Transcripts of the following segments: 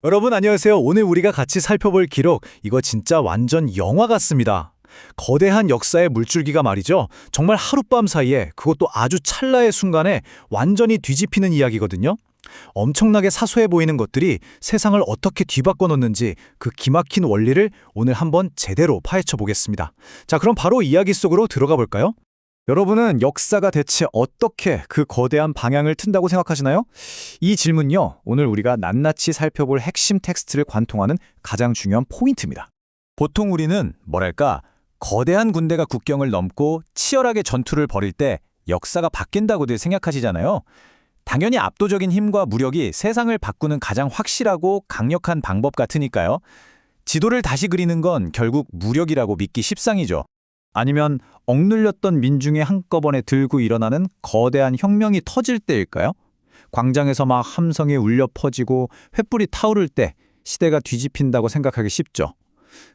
여러분 안녕하세요. 오늘 우리가 같이 살펴볼 기록, 이거 진짜 완전 영화 같습니다. 거대한 역사의 물줄기가 말이죠. 정말 하룻밤 사이에, 그것도 아주 찰나의 순간에 완전히 뒤집히는 이야기거든요. 엄청나게 사소해 보이는 것들이 세상을 어떻게 뒤바꿔 놓는지 그 기막힌 원리를 오늘 한번 제대로 파헤쳐 보겠습니다. 자, 그럼 바로 이야기 속으로 들어가 볼까요? 여러분은 역사가 대체 어떻게 그 거대한 방향을 튼다고 생각하시나요? 이 질문요, 오늘 우리가 낱낱이 살펴볼 핵심 텍스트를 관통하는 가장 중요한 포인트입니다. 보통 우리는 뭐랄까, 거대한 군대가 국경을 넘고 치열하게 전투를 벌일 때 역사가 바뀐다고들 생각하시잖아요. 당연히 압도적인 힘과 무력이 세상을 바꾸는 가장 확실하고 강력한 방법 같으니까요. 지도를 다시 그리는 건 결국 무력이라고 믿기 십상이죠. 아니면 억눌렸던 민중이 한꺼번에 들고 일어나는 거대한 혁명이 터질 때일까요? 광장에서 막 함성이 울려 퍼지고 횃불이 타오를 때 시대가 뒤집힌다고 생각하기 쉽죠.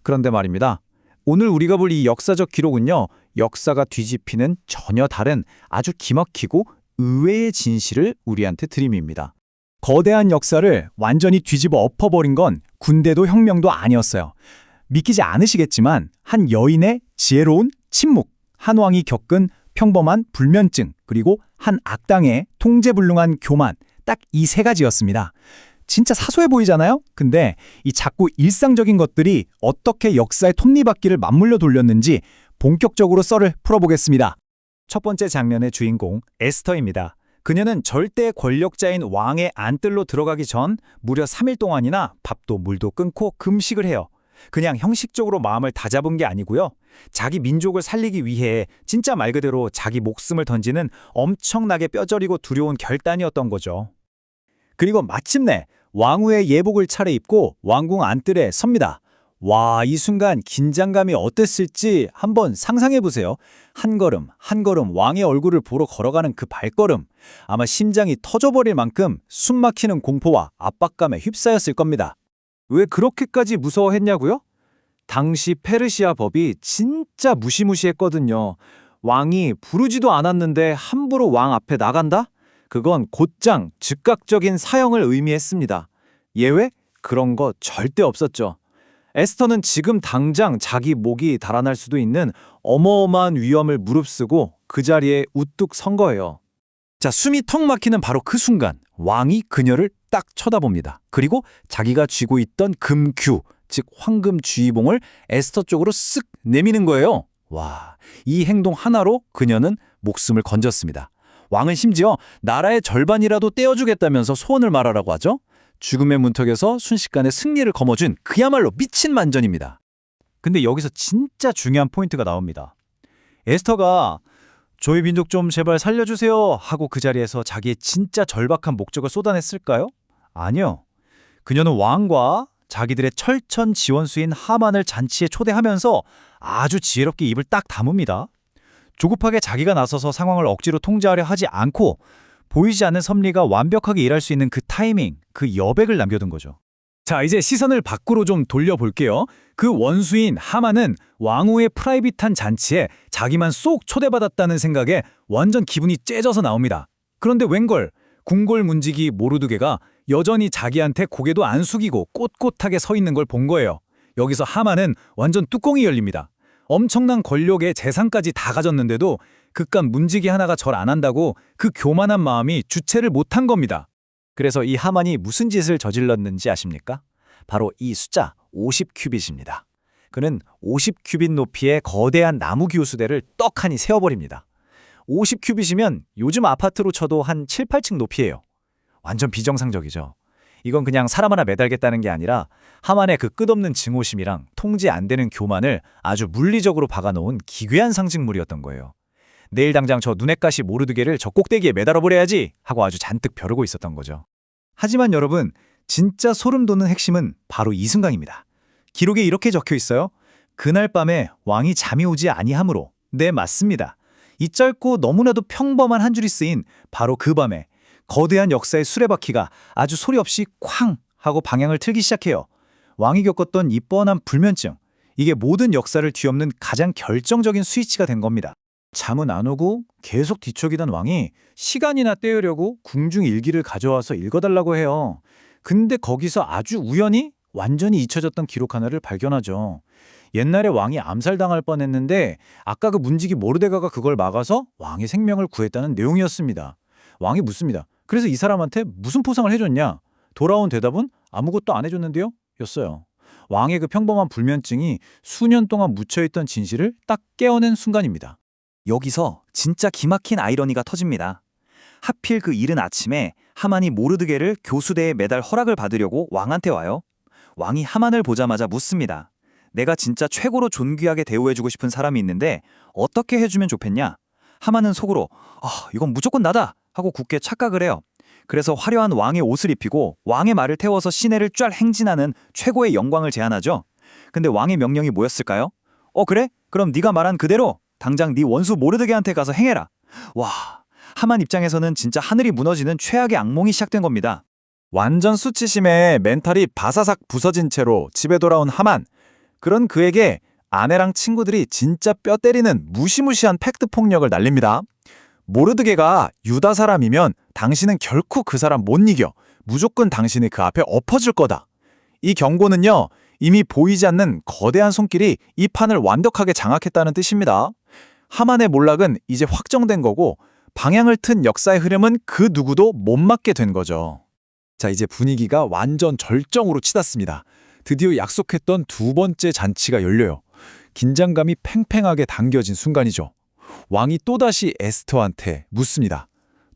그런데 말입니다. 오늘 우리가 볼 이 역사적 기록은요, 역사가 뒤집히는 전혀 다른 아주 기막히고 의외의 진실을 우리한테 들이밉니다. 거대한 역사를 완전히 뒤집어 엎어버린 건 군대도 혁명도 아니었어요. 믿기지 않으시겠지만 한 여인의 지혜로운 침묵, 한 왕이 겪은 평범한 불면증, 그리고 한 악당의 통제불능한 교만, 딱 이 세 가지였습니다. 진짜 사소해 보이잖아요? 근데 이 자꾸 일상적인 것들이 어떻게 역사의 톱니바퀴를 맞물려 돌렸는지 본격적으로 썰을 풀어보겠습니다. 첫 번째 장면의 주인공 에스터입니다. 그녀는 절대 권력자인 왕의 안뜰로 들어가기 전 무려 3일 동안이나 밥도 물도 끊고 금식을 해요. 그냥 형식적으로 마음을 다잡은 게 아니고요. 자기 민족을 살리기 위해 진짜 말 그대로 자기 목숨을 던지는 엄청나게 뼈저리고 두려운 결단이었던 거죠. 그리고 마침내 왕후의 예복을 차려입고 왕궁 안뜰에 섭니다. 와, 이 순간 긴장감이 어땠을지 한번 상상해보세요. 한 걸음 한 걸음 왕의 얼굴을 보러 걸어가는 그 발걸음. 아마 심장이 터져버릴 만큼 숨막히는 공포와 압박감에 휩싸였을 겁니다. 왜 그렇게까지 무서워했냐고요? 당시 페르시아 법이 진짜 무시무시했거든요. 왕이 부르지도 않았는데 함부로 왕 앞에 나간다? 그건 곧장 즉각적인 사형을 의미했습니다. 예외? 그런 거 절대 없었죠. 에스터는 지금 당장 자기 목이 달아날 수도 있는 어마어마한 위험을 무릅쓰고 그 자리에 우뚝 선 거예요. 자, 숨이 턱 막히는 바로 그 순간 왕이 그녀를 딱 쳐다봅니다. 그리고 자기가 쥐고 있던 금규, 즉 황금 쥐봉을 에스터 쪽으로 쓱 내미는 거예요. 와, 이 행동 하나로 그녀는 목숨을 건졌습니다. 왕은 심지어 나라의 절반이라도 떼어주겠다면서 소원을 말하라고 하죠. 죽음의 문턱에서 순식간에 승리를 거머쥔 그야말로 미친 만전입니다. 근데 여기서 진짜 중요한 포인트가 나옵니다. 에스터가 저희 민족 좀 제발 살려주세요 하고 그 자리에서 자기의 진짜 절박한 목적을 쏟아냈을까요? 아니요. 그녀는 왕과 자기들의 철천 지원수인 하만을 잔치에 초대하면서 아주 지혜롭게 입을 딱 다뭅니다. 조급하게 자기가 나서서 상황을 억지로 통제하려 하지 않고 보이지 않는 섭리가 완벽하게 일할 수 있는 그 타이밍, 그 여백을 남겨둔 거죠. 자, 이제 시선을 밖으로 좀 돌려볼게요. 그 원수인 하만은 왕후의 프라이빗한 잔치에 자기만 쏙 초대받았다는 생각에 완전 기분이 째져서 나옵니다. 그런데 웬걸, 궁궐 문지기 모르드게가 여전히 자기한테 고개도 안 숙이고 꼿꼿하게 서 있는 걸 본 거예요. 여기서 하만은 완전 뚜껑이 열립니다. 엄청난 권력에 재산까지 다 가졌는데도 그깟 문지기 하나가 절 안 한다고 그 교만한 마음이 주체를 못한 겁니다. 그래서 이 하만이 무슨 짓을 저질렀는지 아십니까? 바로 이 숫자 50큐빗입니다. 그는 50큐빗 높이의 거대한 나무 기우수대를 떡하니 세워버립니다. 50큐빗이면 요즘 아파트로 쳐도 한 7, 8층 높이예요. 완전 비정상적이죠. 이건 그냥 사람 하나 매달겠다는 게 아니라 하만의 그 끝없는 증오심이랑 통제 안 되는 교만을 아주 물리적으로 박아놓은 기괴한 상징물이었던 거예요. 내일 당장 저 눈엣가시 모르드게를 저 꼭대기에 매달아버려야지 하고 아주 잔뜩 벼르고 있었던 거죠. 하지만 여러분, 진짜 소름 돋는 핵심은 바로 이 순간입니다. 기록에 이렇게 적혀 있어요. 그날 밤에 왕이 잠이 오지 아니하므로. 네, 맞습니다. 이 짧고 너무나도 평범한 한 줄이 쓰인 바로 그 밤에 거대한 역사의 수레바퀴가 아주 소리 없이 쾅 하고 방향을 틀기 시작해요. 왕이 겪었던 이 뻔한 불면증, 이게 모든 역사를 뒤엎는 가장 결정적인 스위치가 된 겁니다. 잠은 안 오고 계속 뒤척이던 왕이 시간이나 때우려고 궁중 일기를 가져와서 읽어달라고 해요. 근데 거기서 아주 우연히 완전히 잊혀졌던 기록 하나를 발견하죠. 옛날에 왕이 암살당할 뻔했는데 아까 그 문지기 모르데가가 그걸 막아서 왕의 생명을 구했다는 내용이었습니다. 왕이 묻습니다. 그래서 이 사람한테 무슨 포상을 해줬냐? 돌아온 대답은 아무것도 안 해줬는데요? 였어요. 왕의 그 평범한 불면증이 수년 동안 묻혀있던 진실을 딱 깨어낸 순간입니다. 여기서 진짜 기막힌 아이러니가 터집니다. 하필 그 이른 아침에 하만이 모르드게를 교수대에 매달 허락을 받으려고 왕한테 와요. 왕이 하만을 보자마자 묻습니다. 내가 진짜 최고로 존귀하게 대우해주고 싶은 사람이 있는데 어떻게 해주면 좋겠냐? 하만은 속으로 이건 무조건 나다! 하고 굳게 착각을 해요. 그래서 화려한 왕의 옷을 입히고 왕의 말을 태워서 시내를 쫙 행진하는 최고의 영광을 제안하죠. 근데 왕의 명령이 뭐였을까요? 그래? 그럼 네가 말한 그대로 당장 네 원수 모르드게한테 가서 행해라. 와, 하만 입장에서는 진짜 하늘이 무너지는 최악의 악몽이 시작된 겁니다. 완전 수치심에 멘탈이 바사삭 부서진 채로 집에 돌아온 하만. 그런 그에게 아내랑 친구들이 진짜 뼈 때리는 무시무시한 팩트 폭력을 날립니다. 모르드게가 유다 사람이면 당신은 결코 그 사람 못 이겨. 무조건 당신이 그 앞에 엎어질 거다. 이 경고는요, 이미 보이지 않는 거대한 손길이 이 판을 완벽하게 장악했다는 뜻입니다. 하만의 몰락은 이제 확정된 거고 방향을 튼 역사의 흐름은 그 누구도 못 막게 된 거죠. 자, 이제 분위기가 완전 절정으로 치닫습니다. 드디어 약속했던 두 번째 잔치가 열려요. 긴장감이 팽팽하게 당겨진 순간이죠. 왕이 또다시 에스터한테 묻습니다.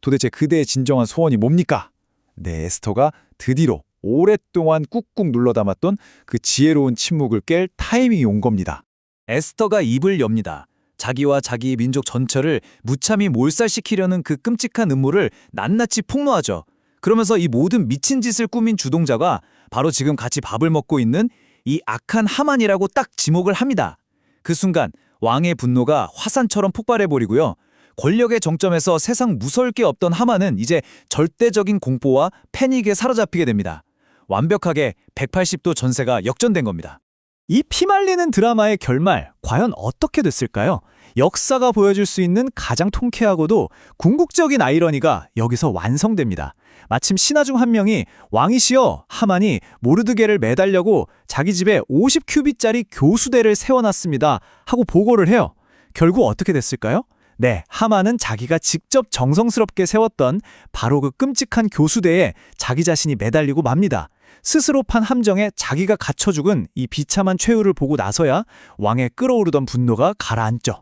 도대체 그대의 진정한 소원이 뭡니까? 네, 에스터가 드디어 오랫동안 꾹꾹 눌러 담았던 그 지혜로운 침묵을 깰 타이밍이 온 겁니다. 에스터가 입을 엽니다. 자기와 자기 민족 전체를 무참히 몰살시키려는 그 끔찍한 음모를 낱낱이 폭로하죠. 그러면서 이 모든 미친 짓을 꾸민 주동자가 바로 지금 같이 밥을 먹고 있는 이 악한 하만이라고 딱 지목을 합니다. 그 순간 왕의 분노가 화산처럼 폭발해버리고요. 권력의 정점에서 세상 무서울 게 없던 하만은 이제 절대적인 공포와 패닉에 사로잡히게 됩니다. 완벽하게 180도 전세가 역전된 겁니다. 이 피말리는 드라마의 결말, 과연 어떻게 됐을까요? 역사가 보여줄 수 있는 가장 통쾌하고도 궁극적인 아이러니가 여기서 완성됩니다. 마침 신하 중 한 명이 왕이시여, 하만이 모르드게를 매달려고 자기 집에 50큐빗짜리 교수대를 세워놨습니다 하고 보고를 해요. 결국 어떻게 됐을까요? 네, 하만은 자기가 직접 정성스럽게 세웠던 바로 그 끔찍한 교수대에 자기 자신이 매달리고 맙니다. 스스로 판 함정에 자기가 갇혀 죽은 이 비참한 최후를 보고 나서야 왕의 끓어오르던 분노가 가라앉죠.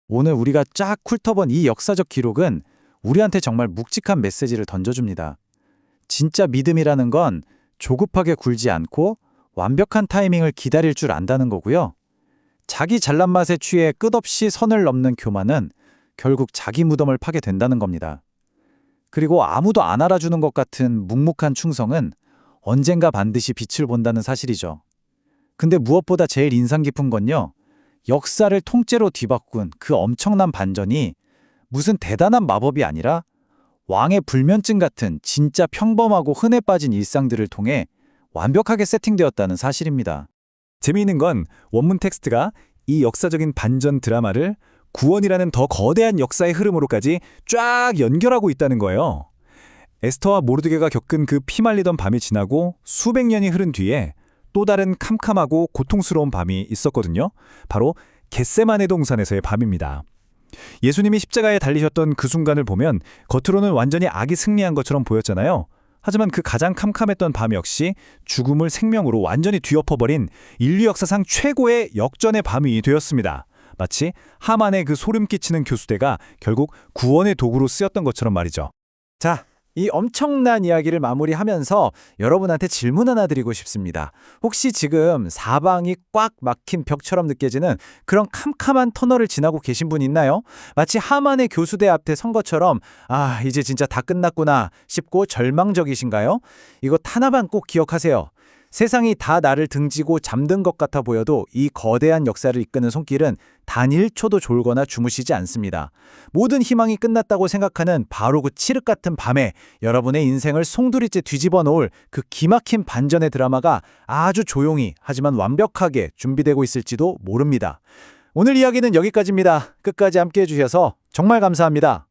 오늘 우리가 쫙 훑어본 이 역사적 기록은 우리한테 정말 묵직한 메시지를 던져줍니다. 진짜 믿음이라는 건 조급하게 굴지 않고 완벽한 타이밍을 기다릴 줄 안다는 거고요. 자기 잘난 맛에 취해 끝없이 선을 넘는 교만은 결국 자기 무덤을 파게 된다는 겁니다. 그리고 아무도 안 알아주는 것 같은 묵묵한 충성은 언젠가 반드시 빛을 본다는 사실이죠. 근데 무엇보다 제일 인상 깊은 건요, 역사를 통째로 뒤바꾼 그 엄청난 반전이 무슨 대단한 마법이 아니라 왕의 불면증 같은 진짜 평범하고 흔해 빠진 일상들을 통해 완벽하게 세팅되었다는 사실입니다. 재미있는 건 원문 텍스트가 이 역사적인 반전 드라마를 구원이라는 더 거대한 역사의 흐름으로까지 쫙 연결하고 있다는 거예요. 에스터와 모르드게가 겪은 그 피말리던 밤이 지나고 수백 년이 흐른 뒤에 또 다른 캄캄하고 고통스러운 밤이 있었거든요. 바로 겟세마네 동산에서의 밤입니다. 예수님이 십자가에 달리셨던 그 순간을 보면 겉으로는 완전히 악이 승리한 것처럼 보였잖아요. 하지만 그 가장 캄캄했던 밤 역시 죽음을 생명으로 완전히 뒤엎어버린 인류 역사상 최고의 역전의 밤이 되었습니다. 마치 하만의 그 소름 끼치는 교수대가 결국 구원의 도구로 쓰였던 것처럼 말이죠. 자, 이 엄청난 이야기를 마무리하면서 여러분한테 질문 하나 드리고 싶습니다. 혹시 지금 사방이 꽉 막힌 벽처럼 느껴지는 그런 캄캄한 터널을 지나고 계신 분 있나요? 마치 하만의 교수대 앞에 선 것처럼 이제 진짜 다 끝났구나 싶고 절망적이신가요? 이거 하나만 꼭 기억하세요. 세상이 다 나를 등지고 잠든 것 같아 보여도 이 거대한 역사를 이끄는 손길은 단 1초도 졸거나 주무시지 않습니다. 모든 희망이 끝났다고 생각하는 바로 그 칠흑 같은 밤에 여러분의 인생을 송두리째 뒤집어 놓을 그 기막힌 반전의 드라마가 아주 조용히 하지만 완벽하게 준비되고 있을지도 모릅니다. 오늘 이야기는 여기까지입니다. 끝까지 함께해 주셔서 정말 감사합니다.